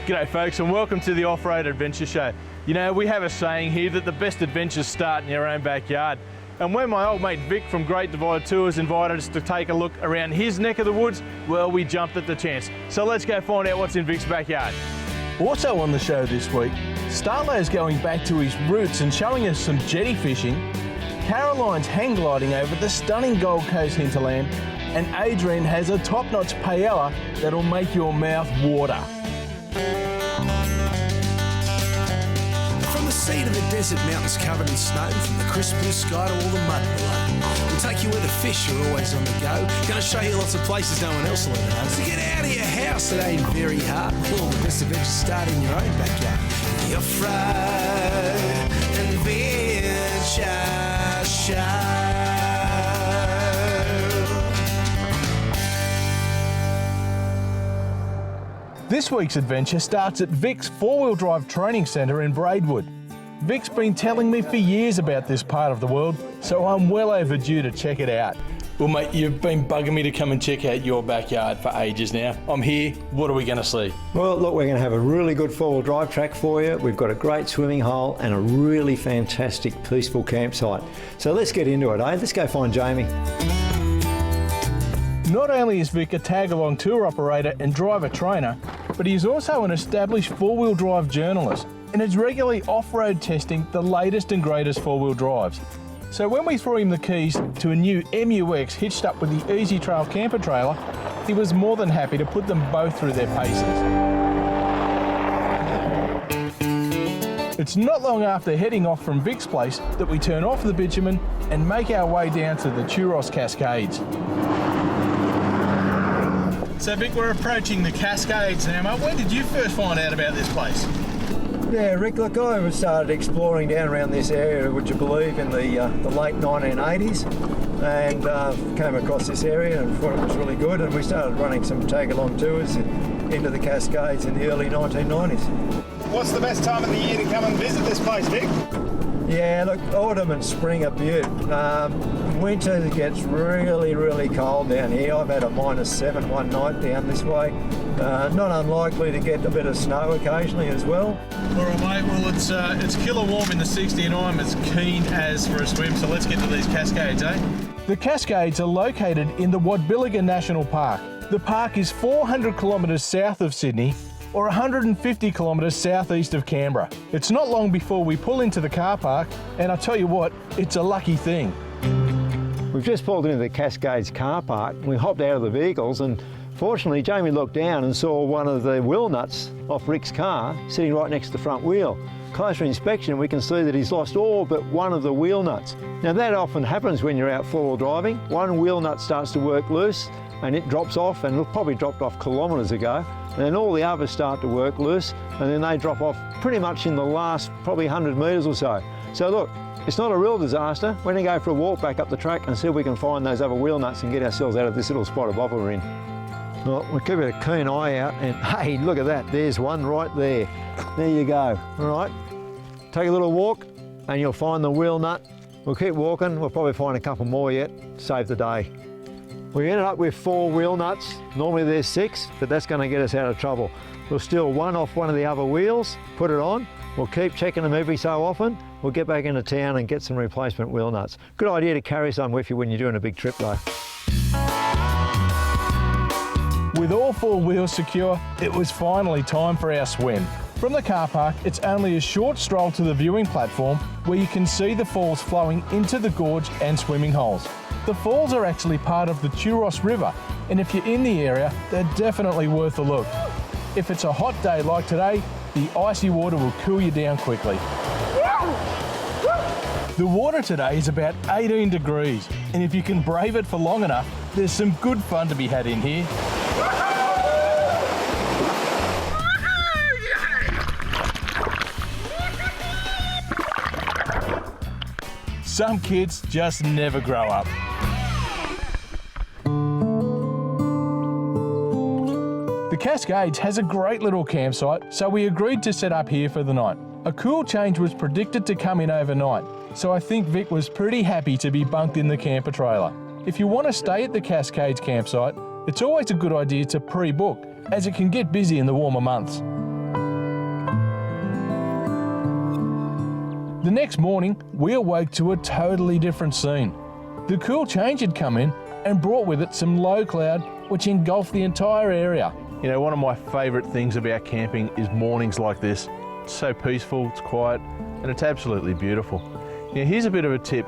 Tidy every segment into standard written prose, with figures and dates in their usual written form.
G'day folks, and welcome to the Off-Road Adventure Show. You know, we have a saying here that the best adventures start in your own backyard. And when my old mate Vic from Great Divide Tours invited us to take a look around his neck of the woods, well, we jumped at the chance. So let's go find out what's in Vic's backyard. Also on the show this week, Starlow's going back to his roots and showing us some jetty fishing, Caroline's hang gliding over the stunning Gold Coast hinterland, and Adrian has a top-notch paella that'll make your mouth water. From the sea to the desert mountains covered in snow, from the crisp blue sky to all the mud below, we'll take you where the fish are always on the go. Gonna show you lots of places no one else will ever know. So get out of your house, it ain't very hard. All the best adventures start in your own backyard. The Off-Road Adventure Show. This week's adventure starts at Vic's four-wheel drive training centre in Braidwood. Vic's been telling me for years about this part of the world, so I'm well overdue to check it out. Well mate, you've been bugging me to come and check out your backyard for ages now. I'm here, what are we going to see? Well look, we're going to have a really good four-wheel drive track for you. We've got a great swimming hole and a really fantastic peaceful campsite. So let's get into it, eh? Let's go find Jamie. Not only is Vic a tag-along tour operator and driver trainer, but he's also an established four-wheel drive journalist and is regularly off-road testing the latest and greatest four-wheel drives. So when we threw him the keys to a new MUX hitched up with the Easy Trail camper trailer, he was more than happy to put them both through their paces. It's not long after heading off from Vic's place that we turn off the bitumen and make our way down to the Coorong Cascades. So Vic, we're approaching the Cascades now, mate. When did you first find out about this place? Yeah, Rick, look, I started exploring down around this area, would you believe, in the late 1980s, and came across this area and thought it was really good, and we started running some tag-along tours into the Cascades in the early 1990s. What's the best time of the year to come and visit this place, Vic? Yeah, look, autumn and spring are beaut. Winter gets really, really cold down here. I've had a -7 one night down this way. Not unlikely to get a bit of snow occasionally as well. All right, mate. Well, it's killer warm in the 60 and I'm as keen as for a swim, so let's get to these Cascades, eh? The Cascades are located in the Wadbilliga National Park. The park is 400 kilometres south of Sydney or 150 kilometres southeast of Canberra. It's not long before we pull into the car park, and I tell you what, it's a lucky thing. We've just pulled into the Cascades car park. We hopped out of the vehicles and fortunately Jamie looked down and saw one of the wheel nuts off Rick's car sitting right next to the front wheel. Closer inspection we can see that he's lost all but one of the wheel nuts. Now that often happens when you're out four-wheel driving. One wheel nut starts to work loose and it drops off, and it probably dropped off kilometres ago. And then all the others start to work loose and then they drop off pretty much in the last probably 100 metres or so. So look, it's not a real disaster. We're going to go for a walk back up the track and see if we can find those other wheel nuts and get ourselves out of this little spot of bother we're in. Well, we'll keep a keen eye out and hey, look at that, there's one right there. There you go, all right. Take a little walk and you'll find the wheel nut. We'll keep walking, we'll probably find a couple more yet, save the day. We ended up with 4 wheel nuts. Normally there's 6, but that's going to get us out of trouble. We'll steal one off one of the other wheels, put it on. We'll keep checking them every so often. We'll get back into town and get some replacement wheel nuts. Good idea to carry some with you when you're doing a big trip though. With all 4 wheels secure, it was finally time for our swim. From the car park, it's only a short stroll to the viewing platform where you can see the falls flowing into the gorge and swimming holes. The falls are actually part of the Coorong River, and if you're in the area, they're definitely worth a look. If it's a hot day like today, the icy water will cool you down quickly. The water today is about 18 degrees, and if you can brave it for long enough, there's some good fun to be had in here. Some kids just never grow up. The Cascades has a great little campsite, so we agreed to set up here for the night. A cool change was predicted to come in overnight, so I think Vic was pretty happy to be bunked in the camper trailer. If you want to stay at the Cascades campsite, it's always a good idea to pre-book, as it can get busy in the warmer months. The next morning, we awoke to a totally different scene. The cool change had come in and brought with it some low cloud which engulfed the entire area. You know, one of my favourite things about camping is mornings like this. It's so peaceful, it's quiet, and it's absolutely beautiful. Now here's a bit of a tip.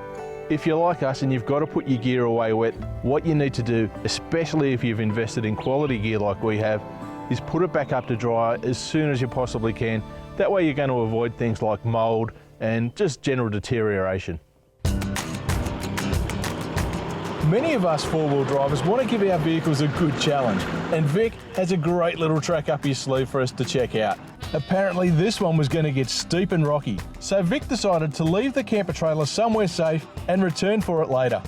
If you're like us and you've got to put your gear away wet, what you need to do, especially if you've invested in quality gear like we have, is put it back up to dry as soon as you possibly can. That way you're going to avoid things like mould and just general deterioration. Many of us four-wheel drivers want to give our vehicles a good challenge, and Vic has a great little track up his sleeve for us to check out. Apparently this one was going to get steep and rocky, so Vic decided to leave the camper trailer somewhere safe and return for it later.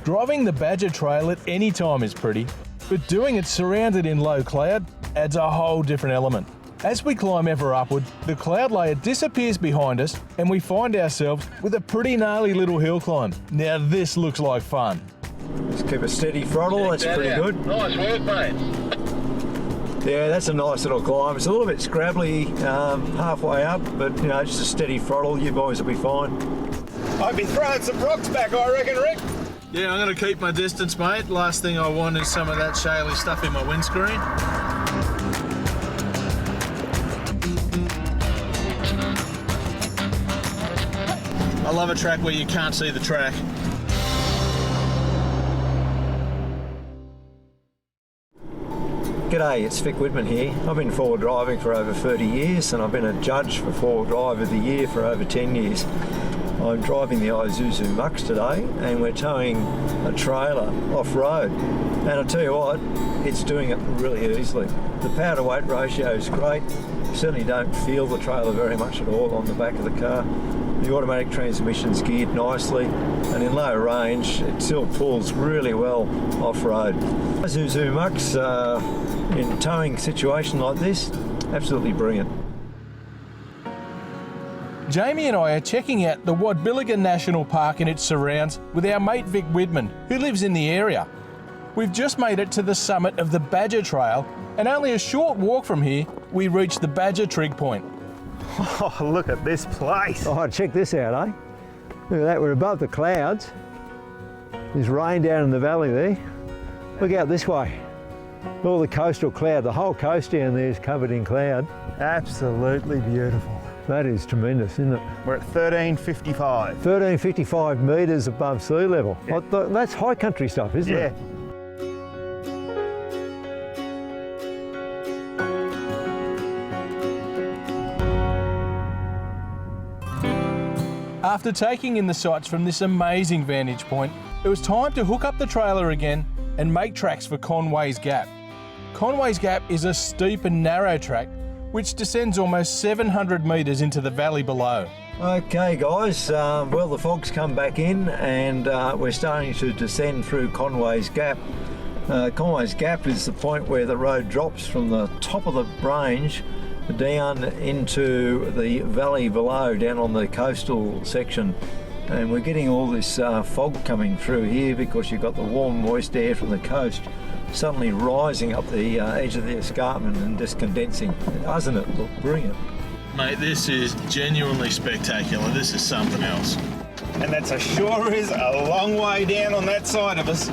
Driving the Badger Trail at any time is pretty, but doing it surrounded in low cloud adds a whole different element. As we climb ever upward, the cloud layer disappears behind us and we find ourselves with a pretty gnarly little hill climb. Now this looks like fun. Just keep a steady throttle, that's pretty good. Nice work, mate. Yeah, that's a nice little climb. It's a little bit scrabbly halfway up, but you know, just a steady throttle, you boys will be fine. I'd be throwing some rocks back, I reckon, Rick. Yeah, I'm going to keep my distance, mate. Last thing I want is some of that shaly stuff in my windscreen. I love a track where you can't see the track. G'day, it's Vic Whitman here. I've been four-wheel driving for over 30 years and I've been a judge for four-wheel drive of the year for over 10 years. I'm driving the Isuzu Mux today and we're towing a trailer off-road. And I'll tell you what, it's doing it really easily. The power to weight ratio is great. You certainly don't feel the trailer very much at all on the back of the car. The automatic transmission's geared nicely and in low range it still pulls really well off-road. Isuzu Mux in a towing situation like this, absolutely brilliant. Jamie and I are checking out the Wadbilliga National Park and its surrounds with our mate Vic Whitman, who lives in the area. We've just made it to the summit of the Badger Trail, and only a short walk from here, we reach the Badger Trig Point. Oh, look at this place. Oh, check this out, eh? Look at that, we're above the clouds. There's rain down in the valley there. Look out this way. All the coastal cloud, the whole coast down there is covered in cloud. Absolutely beautiful. That is tremendous, isn't it? We're at 1355. 1355 metres above sea level. Yeah. That's high country stuff, isn't it? After taking in the sights from this amazing vantage point, it was time to hook up the trailer again and make tracks for Conway's Gap. Conway's Gap is a steep and narrow track which descends almost 700 metres into the valley below. Okay guys, well the fog's come back in and we're starting to descend through Conway's Gap. Conway's Gap is the point where the road drops from the top of the range down into the valley below, down on the coastal section. And we're getting all this fog coming through here because you've got the warm moist air from the coast suddenly rising up the edge of the escarpment and just condensing. Doesn't it look brilliant? Mate, this is genuinely spectacular. This is something else. And that sure is a long way down on that side of us.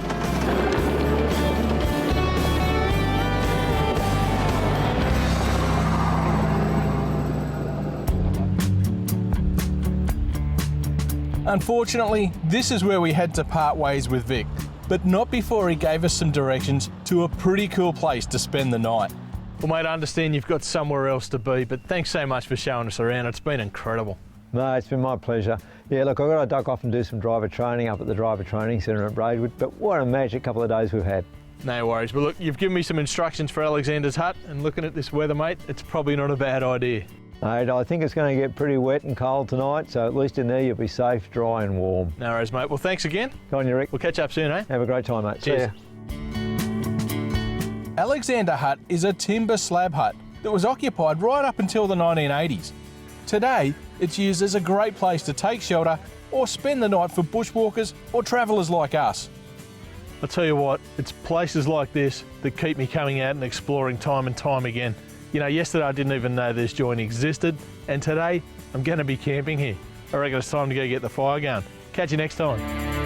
Unfortunately, this is where we had to part ways with Vic, but not before he gave us some directions to a pretty cool place to spend the night. Well mate, I understand you've got somewhere else to be, but thanks so much for showing us around. It's been incredible. No, it's been my pleasure. Yeah, look, I've got to duck off and do some driver training up at the driver training centre at Braidwood, but what a magic couple of days we've had. No worries, but look, you've given me some instructions for Alexander's hut, and looking at this weather mate, it's probably not a bad idea. I think it's going to get pretty wet and cold tonight, so at least in there you'll be safe, dry and warm. No worries mate, well thanks again. Go on you Rick. We'll catch up soon, eh? Have a great time mate. Cheers. Alexander Hut is a timber slab hut that was occupied right up until the 1980s. Today, it's used as a great place to take shelter or spend the night for bushwalkers or travellers like us. I'll tell you what, it's places like this that keep me coming out and exploring time and time again. You know, yesterday I didn't even know this joint existed, and today I'm going to be camping here. I reckon it's time to go get the fire going. Catch you next time.